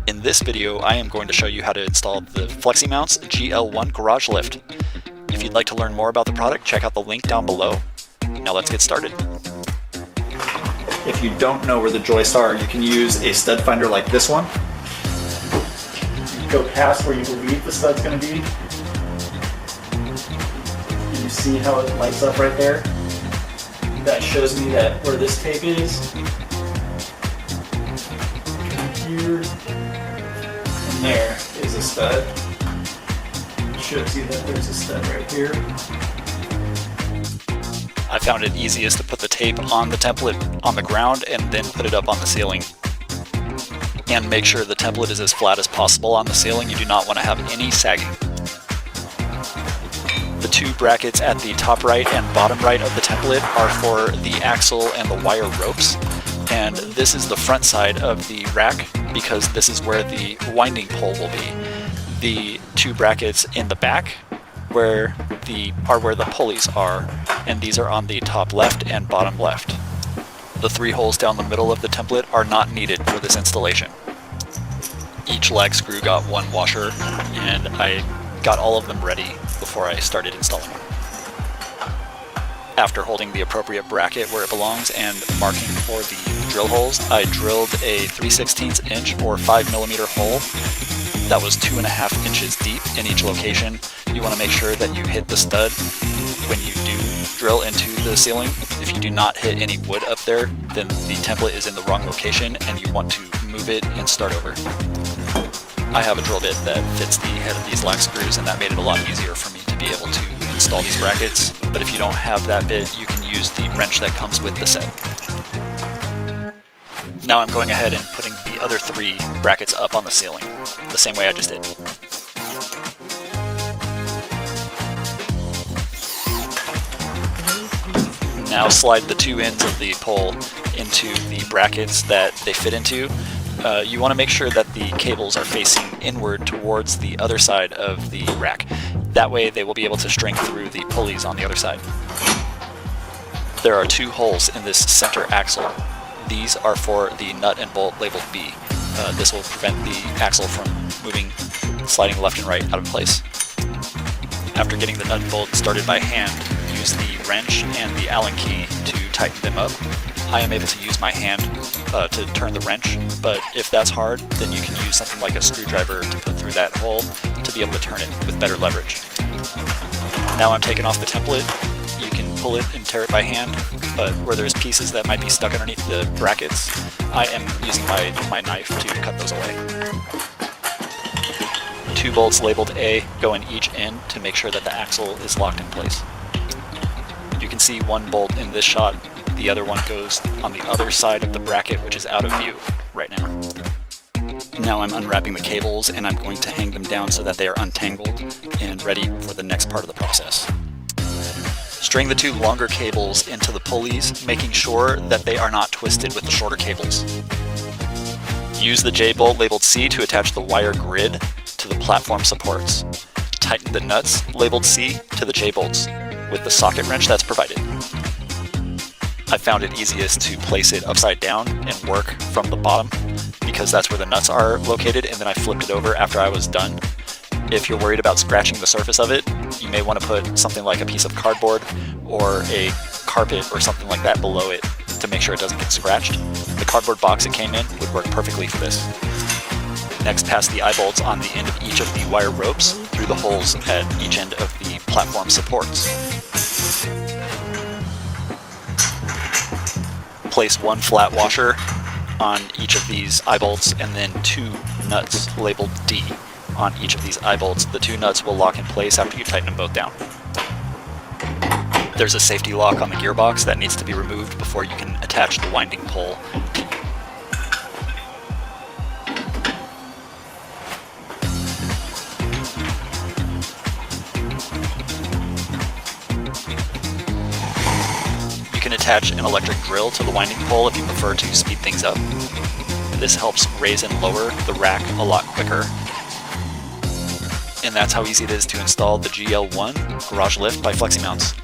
In this video, I am going to show you how to install the FLEXIMOUNTS GL1 garage lift. If you'd like to learn more about the product, check out the link down below. Now let's get started. If you don't know where the joists are, you can use a stud finder like this one. You go past where you believe the stud's going to be. And you see how it lights up right there? That shows me that where this tape is. Here. And there is a stud. It shows you that there's a stud right here. I found it easiest to put the tape on the template on the ground and then put it up on the ceiling. And make sure the template is as flat as possible on the ceiling. You do not want to have any sagging. The two brackets at the top right and bottom right of the template are for the axle and the wire ropes. And this is the front side of the rack because this is where the winding pole will be. The two brackets in the back where the pulleys are, and these are on the top left and bottom left. The three holes down the middle of the template are not needed for this installation. Each lag screw got one washer, and I got all of them ready before I started installing them. After holding the appropriate bracket where it belongs and marking for the drill holes, I drilled a 3/16 inch or 5mm hole that was 2.5 inches deep in each location. You want to make sure that you hit the stud when you do drill into the ceiling. If you do not hit any wood up there, then the template is in the wrong location and you want to move it and start over. I have a drill bit that fits the head of these lag screws, and that made it a lot easier for me to be able to install these brackets. But if you don't have that bit, you can use the wrench that comes with the set. Now I'm going ahead and putting the other three brackets up on the ceiling, the same way I just did. Now slide the two ends of the pole into the brackets that they fit into. You want to make sure that the cables are facing inward towards the other side of the rack. That way they will be able to string through the pulleys on the other side. There are two holes in this center axle. These are for the nut and bolt labeled B. This will prevent the axle from sliding left and right out of place. After getting the nut and bolt started by hand, use the wrench and the Allen key to tighten them up. I am able to use my hand to turn the wrench, but if that's hard, then you can use something like a screwdriver to put through that hole to be able to turn it with better leverage. Now I'm taking off the template. You can pull it and tear it by hand, but where there's pieces that might be stuck underneath the brackets, I am using my knife to cut those away. Two bolts labeled A go in each end to make sure that the axle is locked in place. You can see one bolt in this shot. The other one goes on the other side of the bracket, which is out of view right now. Now I'm unwrapping the cables and I'm going to hang them down so that they are untangled and ready for the next part of the process. String the two longer cables into the pulleys, making sure that they are not twisted with the shorter cables. Use the J-bolt labeled C to attach the wire grid to the platform supports. Tighten the nuts labeled C to the J-bolts with the socket wrench that's provided. I found it easiest to place it upside down and work from the bottom because that's where the nuts are located, and then I flipped it over after I was done. If you're worried about scratching the surface of it, you may want to put something like a piece of cardboard or a carpet or something like that below it to make sure it doesn't get scratched. The cardboard box it came in would work perfectly for this. Next, pass the eye bolts on the end of each of the wire ropes through the holes at each end of the platform supports. Place one flat washer on each of these eye bolts and then two nuts labeled D on each of these eye bolts. The two nuts will lock in place after you tighten them both down. There's a safety lock on the gearbox that needs to be removed before you can attach the winding pole. You can attach an electric drill to the winding pole if you prefer to speed things up. This helps raise and lower the rack a lot quicker. And that's how easy it is to install the GL1 garage lift by FLEXIMOUNTS.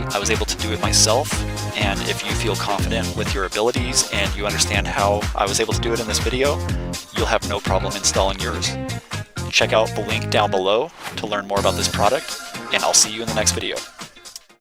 I was able to do it myself, and if you feel confident with your abilities and you understand how I was able to do it in this video, you'll have no problem installing yours. Check out the link down below to learn more about this product, and I'll see you in the next video.